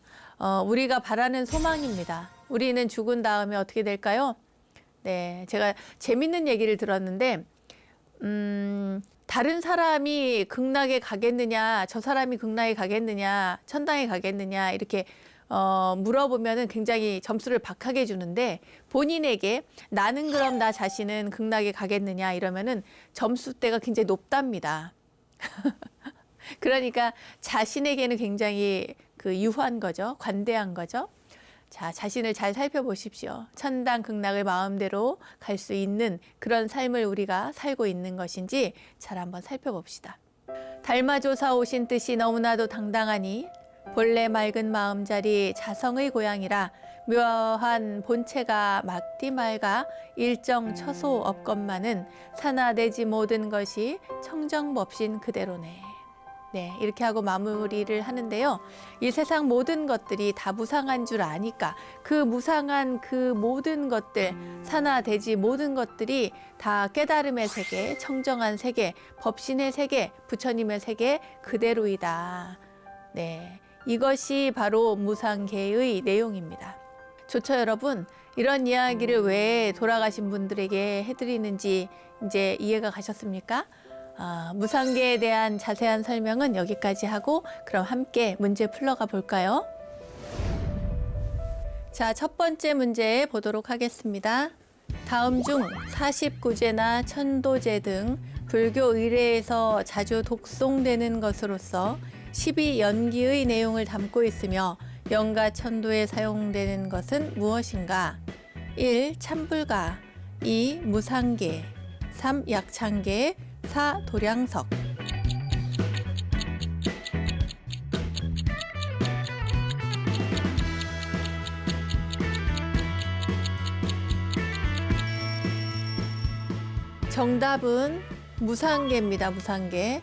우리가 바라는 소망입니다. 우리는 죽은 다음에 어떻게 될까요? 네, 제가 재밌는 얘기를 들었는데 다른 사람이 극락에 가겠느냐, 저 사람이 극락에 가겠느냐, 천당에 가겠느냐 이렇게 물어보면은 굉장히 점수를 박하게 주는데 본인에게 나는 그럼 나 자신은 극락에 가겠느냐 이러면은 점수대가 굉장히 높답니다. 그러니까 자신에게는 굉장히 유한 거죠. 관대한 거죠. 자, 자신을 잘 살펴보십시오. 천당 극락을 마음대로 갈 수 있는 그런 삶을 우리가 살고 있는 것인지 잘 한번 살펴봅시다. 달마조사 오신 뜻이 너무나도 당당하니 본래 맑은 마음자리 자성의 고향이라 묘한 본체가 막디 맑아 일정 처소 없건만은 산화되지 모든 것이 청정법신 그대로네. 네, 이렇게 하고 마무리를 하는데요. 이 세상 모든 것들이 다 무상한 줄 아니까 그 무상한 그 모든 것들, 산화되지 모든 것들이 다 깨달음의 세계, 청정한 세계, 법신의 세계, 부처님의 세계 그대로이다. 네, 이것이 바로 무상계의 내용입니다. 좋죠, 여러분? 이런 이야기를 왜 돌아가신 분들에게 해드리는지 이제 이해가 가셨습니까? 무상계에 대한 자세한 설명은 여기까지 하고 그럼 함께 문제 풀러가 볼까요? 자, 첫 번째 문제 보도록 하겠습니다. 다음 중 49제나 천도제 등 불교 의례에서 자주 독송되는 것으로서 12연기의 내용을 담고 있으며 연가 천도에 사용되는 것은 무엇인가? 1. 참불가 2. 무상계 3. 약창계 4. 도량석. 정답은 무상계입니다. 무상계.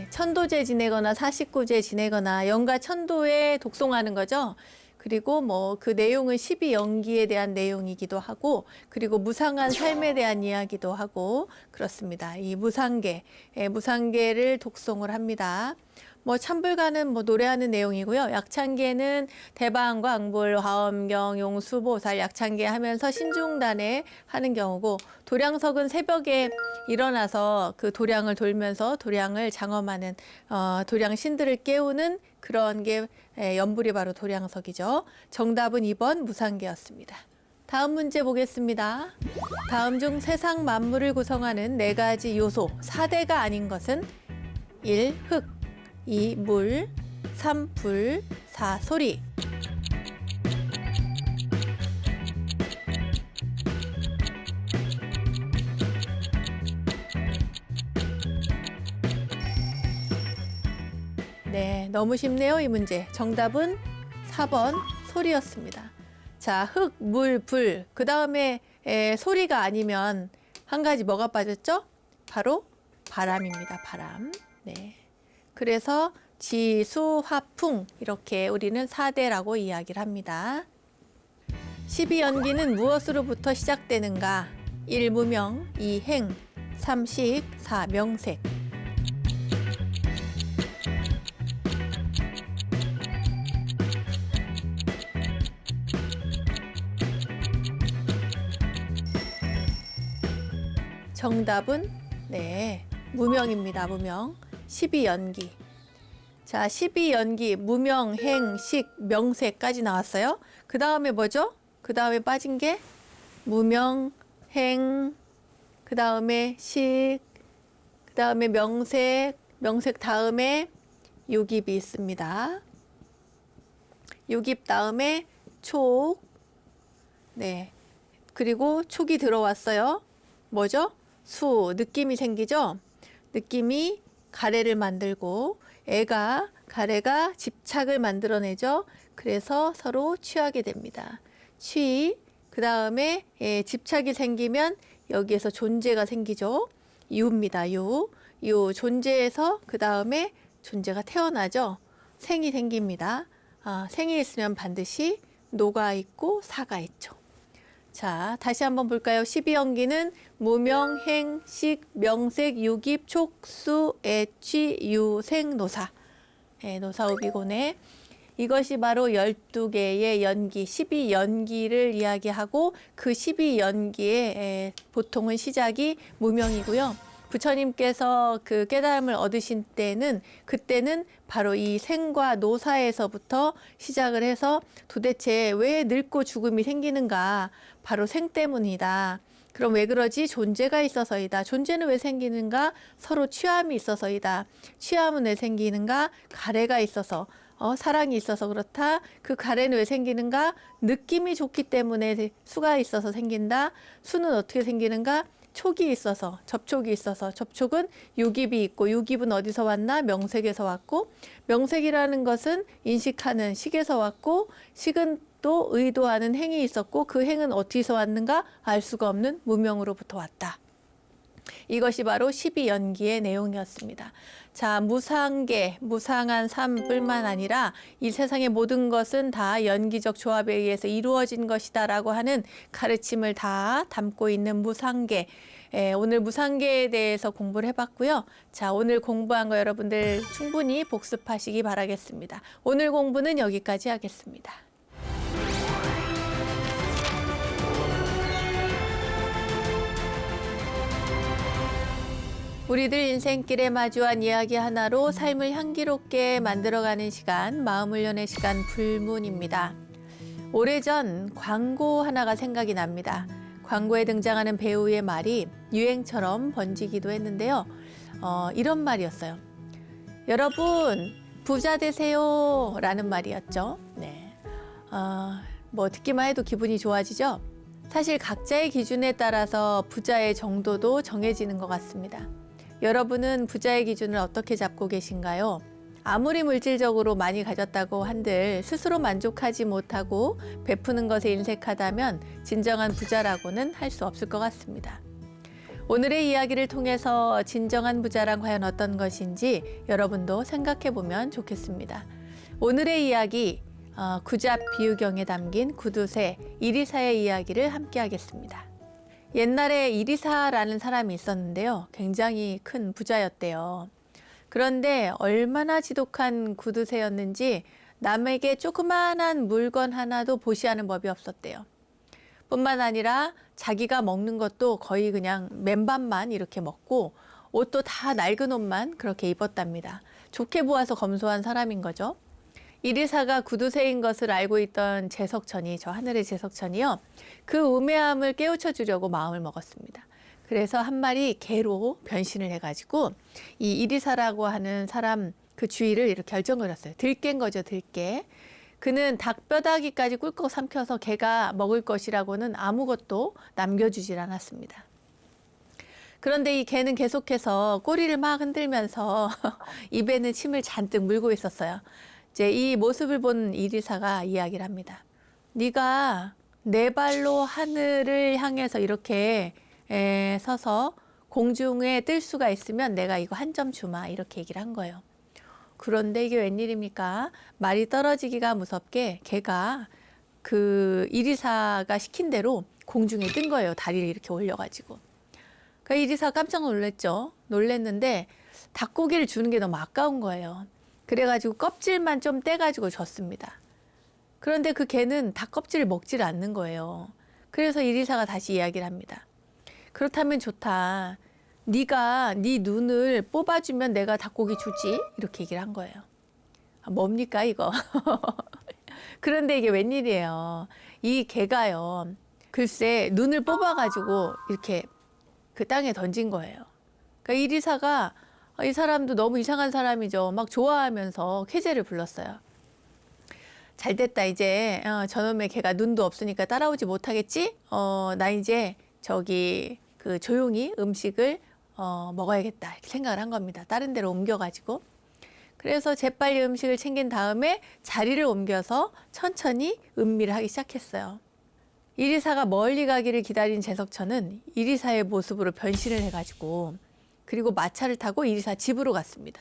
천도제 지내거나 49제 지내거나 연가 천도에 독송하는 거죠. 그리고 뭐 그 내용은 12연기에 대한 내용이기도 하고 그리고 무상한 삶에 대한 이야기도 하고 그렇습니다. 이 무상계를 독송을 합니다. 뭐 참불가는 뭐 노래하는 내용이고요. 약창계는 대방과 앙불, 화엄경, 용수, 보살, 약창계 하면서 신중단에 하는 경우고 도량석은 새벽에 일어나서 그 도량을 돌면서 도량을 장엄하는 도량 신들을 깨우는 그런 게 연불이 바로 도량석이죠. 정답은 2번 무상계였습니다. 다음 문제 보겠습니다. 다음 중 세상 만물을 구성하는 4가지 요소 4대가 아닌 것은 1. 흙 2. 물 3. 불 4. 소리. 네, 너무 쉽네요, 이 문제. 정답은 4번 소리였습니다. 자, 흙, 물, 불. 그 다음에 소리가 아니면 한 가지 뭐가 빠졌죠? 바로 바람입니다. 바람. 네. 그래서 지, 수, 화, 풍 이렇게 우리는 4대라고 이야기를 합니다. 12연기는 무엇으로부터 시작되는가? 1. 무명 2. 행 3. 식 4. 명색. 정답은 네, 무명입니다. 무명. 12연기. 자, 12연기 무명, 행, 식, 명색까지 나왔어요. 그 다음에 뭐죠? 그 다음에 빠진 게 무명, 행, 그 다음에 식, 그 다음에 명색, 명색 다음에 유깁이 있습니다. 유깁 다음에 촉, 네, 그리고 촉이 들어왔어요. 뭐죠? 수, 느낌이 생기죠? 느낌이 가래를 만들고 가래가 집착을 만들어내죠. 그래서 서로 취하게 됩니다. 그 다음에 집착이 생기면 여기에서 존재가 생기죠. 유입니다. 유 존재에서 그 다음에 존재가 태어나죠. 생이 생깁니다. 생이 있으면 반드시 노가 있고 사가 있죠. 자, 다시 한번 볼까요? 12연기는 무명, 행, 식, 명색, 유깁, 촉, 수, 애취, 유, 생, 노사. 노사우비고네. 이것이 바로 12개의 연기, 12연기를 이야기하고 그 12연기의 보통은 시작이 무명이고요. 부처님께서 그 깨달음을 얻으신 때는 그때는 바로 이 생과 노사에서부터 시작을 해서 도대체 왜 늙고 죽음이 생기는가? 바로 생 때문이다. 그럼 왜 그러지? 존재가 있어서이다. 존재는 왜 생기는가? 서로 취함이 있어서이다. 취함은 왜 생기는가? 가래가 있어서. 사랑이 있어서 그렇다. 그 가래는 왜 생기는가? 느낌이 좋기 때문에 수가 있어서 생긴다. 수는 어떻게 생기는가? 촉이 있어서, 접촉이 있어서, 접촉은 유깁이 있고, 유깁은 어디서 왔나? 명색에서 왔고, 명색이라는 것은 인식하는 식에서 왔고, 식은 또 의도하는 행이 있었고, 그 행은 어디서 왔는가? 알 수가 없는 무명으로부터 왔다. 이것이 바로 12연기의 내용이었습니다. 자, 무상계, 무상한 삶뿐만 아니라 이 세상의 모든 것은 다 연기적 조합에 의해서 이루어진 것이다라고 하는 가르침을 다 담고 있는 무상계. 오늘 무상계에 대해서 공부를 해봤고요. 자, 오늘 공부한 거 여러분들 충분히 복습하시기 바라겠습니다. 오늘 공부는 여기까지 하겠습니다. 우리들 인생길에 마주한 이야기 하나로 삶을 향기롭게 만들어가는 시간, 마음을 여는 시간 불문입니다. 오래전 광고 하나가 생각이 납니다. 광고에 등장하는 배우의 말이 유행처럼 번지기도 했는데요. 이런 말이었어요. 여러분, 부자 되세요 라는 말이었죠. 네. 듣기만 해도 기분이 좋아지죠? 사실 각자의 기준에 따라서 부자의 정도도 정해지는 것 같습니다. 여러분은 부자의 기준을 어떻게 잡고 계신가요? 아무리 물질적으로 많이 가졌다고 한들 스스로 만족하지 못하고 베푸는 것에 인색하다면 진정한 부자라고는 할 수 없을 것 같습니다. 오늘의 이야기를 통해서 진정한 부자란 과연 어떤 것인지 여러분도 생각해 보면 좋겠습니다. 오늘의 이야기, 구잡 비유경에 담긴 구두쇠 이리사의 이야기를 함께 하겠습니다. 옛날에 이리사라는 사람이 있었는데요. 굉장히 큰 부자였대요. 그런데 얼마나 지독한 구두쇠였는지 남에게 조그마한 물건 하나도 보시하는 법이 없었대요. 뿐만 아니라 자기가 먹는 것도 거의 그냥 맨밥만 이렇게 먹고 옷도 다 낡은 옷만 그렇게 입었답니다. 좋게 보아서 검소한 사람인 거죠. 이리사가 구두쇠인 것을 알고 있던 제석천이, 저 하늘의 제석천이요, 그 우매함을 깨우쳐 주려고 마음을 먹었습니다. 그래서 한 마리 개로 변신을 해가지고 이 이리사라고 하는 사람 그 주위를 이렇게 결정거렸어요. 들깬 거죠, 들깨. 그는 닭뼈다귀까지 꿀꺽 삼켜서 개가 먹을 것이라고는 아무것도 남겨주질 않았습니다. 그런데 이 개는 계속해서 꼬리를 막 흔들면서 입에는 침을 잔뜩 물고 있었어요. 이제 이 모습을 본 이리사가 이야기를 합니다. 네가 네 발로 하늘을 향해서 이렇게 서서 공중에 뜰 수가 있으면 내가 이거 한 점 주마, 이렇게 얘기를 한 거예요. 그런데 이게 웬일입니까? 말이 떨어지기가 무섭게 개가 그 이리사가 시킨 대로 공중에 뜬 거예요. 다리를 이렇게 올려가지고. 그러니까 이리사가 깜짝 놀랐죠. 놀랬는데 닭고기를 주는 게 너무 아까운 거예요. 그래가지고 껍질만 좀 떼가지고 줬습니다. 그런데 그 개는 닭 껍질을 먹질 않는 거예요. 그래서 이리사가 다시 이야기를 합니다. 그렇다면 좋다. 네가 네 눈을 뽑아주면 내가 닭고기 주지. 이렇게 얘기를 한 거예요. 뭡니까 이거. 그런데 이게 웬일이에요. 이 개가요. 글쎄 눈을 뽑아가지고 이렇게 그 땅에 던진 거예요. 그러니까 이리사가 이 사람도 너무 이상한 사람이죠. 막 좋아하면서 쾌재를 불렀어요. 잘 됐다. 이제 저놈의 개가 눈도 없으니까 따라오지 못하겠지? 나 이제 저기 그 조용히 음식을 먹어야겠다. 이렇게 생각을 한 겁니다. 다른 데로 옮겨가지고. 그래서 재빨리 음식을 챙긴 다음에 자리를 옮겨서 천천히 음미를 하기 시작했어요. 이리사가 멀리 가기를 기다린 제석천은 이리사의 모습으로 변신을 해가지고 그리고 마차를 타고 이리사 집으로 갔습니다.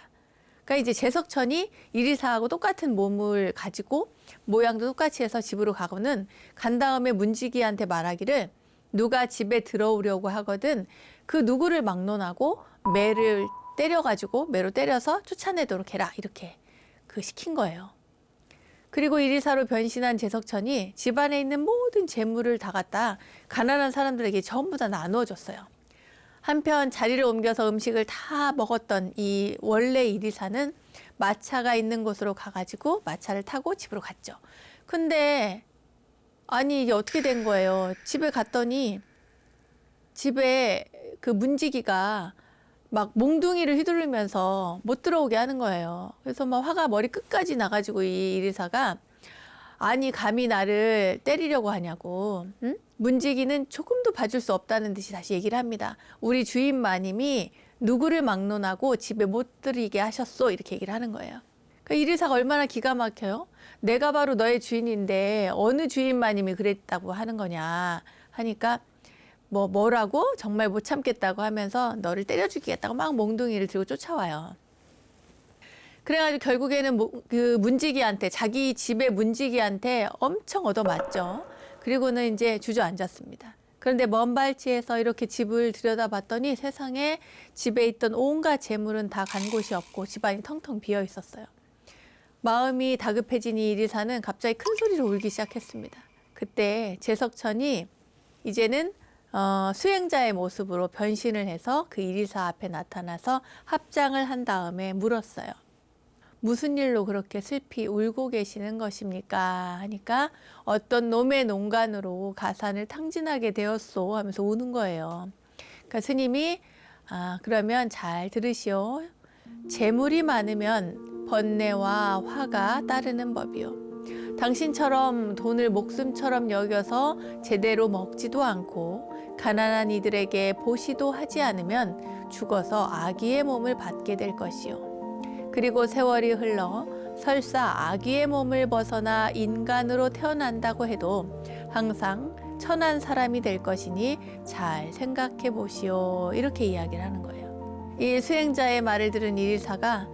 그러니까 이제 제석천이 이리사하고 똑같은 몸을 가지고 모양도 똑같이 해서 집으로 가고는 간 다음에 문지기한테 말하기를 누가 집에 들어오려고 하거든 그 누구를 막론하고 매를 때려가지고 매로 때려서 쫓아내도록 해라 이렇게 그 시킨 거예요. 그리고 이리사로 변신한 제석천이 집안에 있는 모든 재물을 다 갖다 가난한 사람들에게 전부 다 나누어 줬어요. 한편 자리를 옮겨서 음식을 다 먹었던 이 원래 이리사는 마차가 있는 곳으로 가가지고 마차를 타고 집으로 갔죠. 근데 아니 이게 어떻게 된 거예요? 집에 갔더니 집에 그 문지기가 막 몽둥이를 휘두르면서 못 들어오게 하는 거예요. 그래서 막 화가 머리 끝까지 나가지고 이 이리사가 아니 감히 나를 때리려고 하냐고. 응? 문지기는 조금도 봐줄 수 없다는 듯이 다시 얘기를 합니다. 우리 주인 마님이 누구를 막론하고 집에 못 들이게 하셨소 이렇게 얘기를 하는 거예요. 그러니까 이리사가 얼마나 기가 막혀요. 내가 바로 너의 주인인데 어느 주인 마님이 그랬다고 하는 거냐 하니까 뭐라고 정말 못 참겠다고 하면서 너를 때려 죽이겠다고 막 몽둥이를 들고 쫓아와요. 그래가지고 결국에는 그 문지기한테 자기 집의 문지기한테 엄청 얻어맞죠. 그리고는 이제 주저앉았습니다. 그런데 먼 발치에서 이렇게 집을 들여다봤더니 세상에 집에 있던 온갖 재물은 다 간 곳이 없고 집안이 텅텅 비어 있었어요. 마음이 다급해진 이 이리사는 갑자기 큰 소리로 울기 시작했습니다. 그때 제석천이 이제는 수행자의 모습으로 변신을 해서 그 이리사 앞에 나타나서 합장을 한 다음에 물었어요. 무슨 일로 그렇게 슬피 울고 계시는 것입니까? 하니까 어떤 놈의 농간으로 가산을 탕진하게 되었소 하면서 우는 거예요. 그러니까 스님이 그러면 잘 들으시오. 재물이 많으면 번뇌와 화가 따르는 법이요. 당신처럼 돈을 목숨처럼 여겨서 제대로 먹지도 않고 가난한 이들에게 보시도 하지 않으면 죽어서 아기의 몸을 받게 될 것이요. 그리고 세월이 흘러 설사 아기의 몸을 벗어나 인간으로 태어난다고 해도 항상 천한 사람이 될 것이니 잘 생각해 보시오. 이렇게 이야기를 하는 거예요. 이 수행자의 말을 들은 이리사가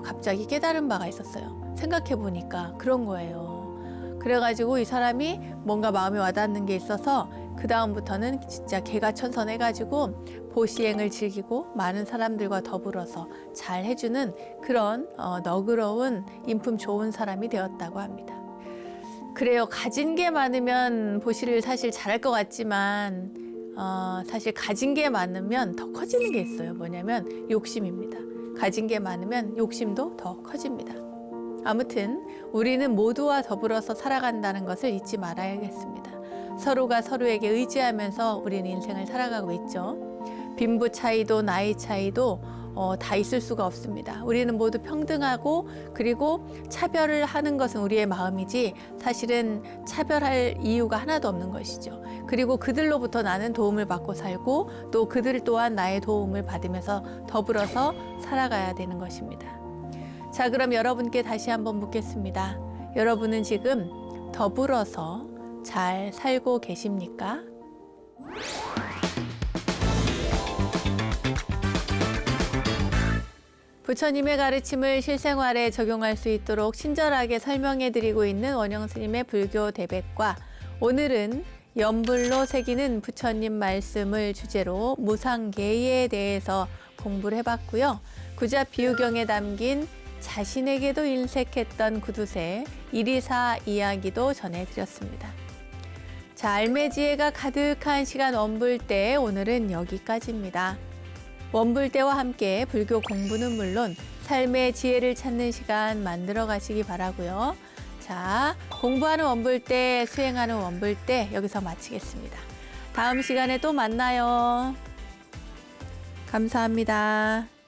갑자기 깨달은 바가 있었어요. 생각해 보니까 그런 거예요. 그래가지고 이 사람이 뭔가 마음에 와닿는 게 있어서 그 다음부터는 진짜 개가천선해가지고 보시행을 즐기고 많은 사람들과 더불어서 잘 해주는 그런 너그러운 인품 좋은 사람이 되었다고 합니다. 그래요. 가진 게 많으면 보시를 사실 잘할 것 같지만 사실 가진 게 많으면 더 커지는 게 있어요. 뭐냐면 욕심입니다. 가진 게 많으면 욕심도 더 커집니다. 아무튼 우리는 모두와 더불어서 살아간다는 것을 잊지 말아야겠습니다. 서로가 서로에게 의지하면서 우리는 인생을 살아가고 있죠. 빈부 차이도 나이 차이도 다 있을 수가 없습니다. 우리는 모두 평등하고 그리고 차별을 하는 것은 우리의 마음이지 사실은 차별할 이유가 하나도 없는 것이죠. 그리고 그들로부터 나는 도움을 받고 살고 또 그들 또한 나의 도움을 받으면서 더불어서 살아가야 되는 것입니다. 자, 그럼 여러분께 다시 한번 묻겠습니다. 여러분은 지금 더불어서 잘 살고 계십니까? 부처님의 가르침을 실생활에 적용할 수 있도록 친절하게 설명해 드리고 있는 원영 스님의 불교 대백과 오늘은 연불로 새기는 부처님 말씀을 주제로 무상계에 대해서 공부를 해봤고요. 구자 비유경에 담긴 자신에게도 인색했던 구두쇠 이리사 이야기도 전해드렸습니다. 자, 알매지혜가 가득한 시간 원불대 오늘은 여기까지입니다. 원불대와 함께 불교 공부는 물론 삶의 지혜를 찾는 시간 만들어 가시기 바라고요. 자, 공부하는 원불대, 수행하는 원불대 여기서 마치겠습니다. 다음 시간에 또 만나요. 감사합니다.